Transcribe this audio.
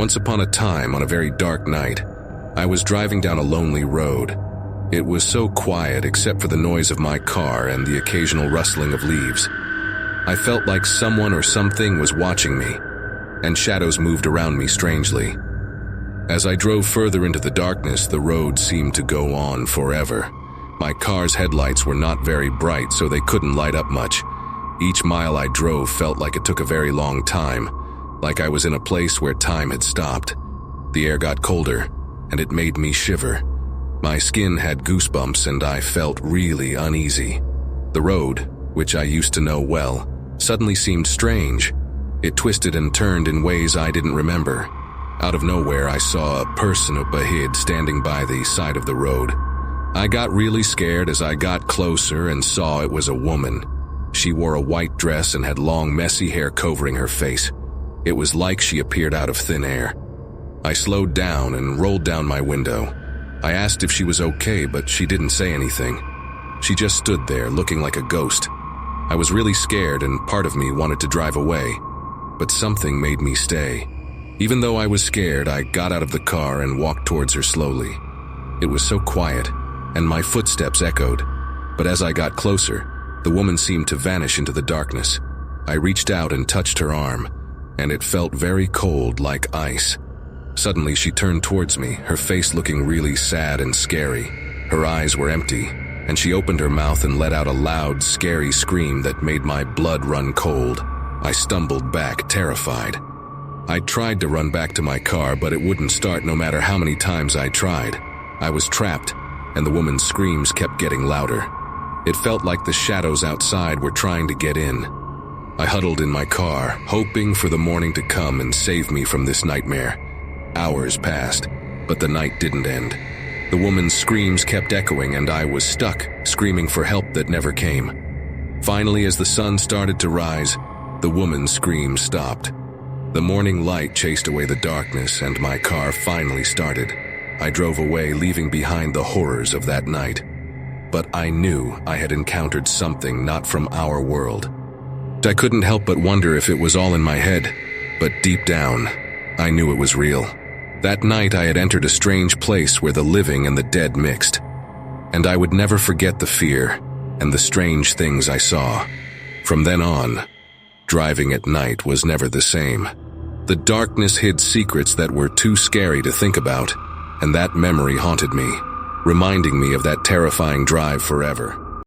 Once upon a time, on a very dark night, I was driving down a lonely road. It was so quiet except for the noise of my car and the occasional rustling of leaves. I felt like someone or something was watching me, and shadows moved around me strangely. As I drove further into the darkness, the road seemed to go on forever. My car's headlights were not very bright, so they couldn't light up much. Each mile I drove felt like it took a very long time, like I was in a place where time had stopped. The air got colder, and it made me shiver. My skin had goosebumps, and I felt really uneasy. The road, which I used to know well, suddenly seemed strange. It twisted and turned in ways I didn't remember. Out of nowhere, I saw a person up ahead standing by the side of the road. I got really scared as I got closer and saw it was a woman. She wore a white dress and had long, messy hair covering her face. It was like she appeared out of thin air. I slowed down and rolled down my window. I asked if she was okay, but she didn't say anything. She just stood there, looking like a ghost. I was really scared, and part of me wanted to drive away, but something made me stay. Even though I was scared, I got out of the car and walked towards her slowly. It was so quiet, and my footsteps echoed. But as I got closer, the woman seemed to vanish into the darkness. I reached out and touched her arm, and it felt very cold, like ice. Suddenly, she turned towards me, her face looking really sad and scary. Her eyes were empty, and she opened her mouth and let out a loud, scary scream that made my blood run cold. I stumbled back, terrified. I tried to run back to my car, but it wouldn't start no matter how many times I tried. I was trapped, and the woman's screams kept getting louder. It felt like the shadows outside were trying to get in. I huddled in my car, hoping for the morning to come and save me from this nightmare. Hours passed, but the night didn't end. The woman's screams kept echoing, and I was stuck, screaming for help that never came. Finally, as the sun started to rise, the woman's screams stopped. The morning light chased away the darkness, and my car finally started. I drove away, leaving behind the horrors of that night. But I knew I had encountered something not from our world. I couldn't help but wonder if it was all in my head, but deep down, I knew it was real. That night I had entered a strange place where the living and the dead mixed, and I would never forget the fear and the strange things I saw. From then on, driving at night was never the same. The darkness hid secrets that were too scary to think about, and that memory haunted me, reminding me of that terrifying drive forever.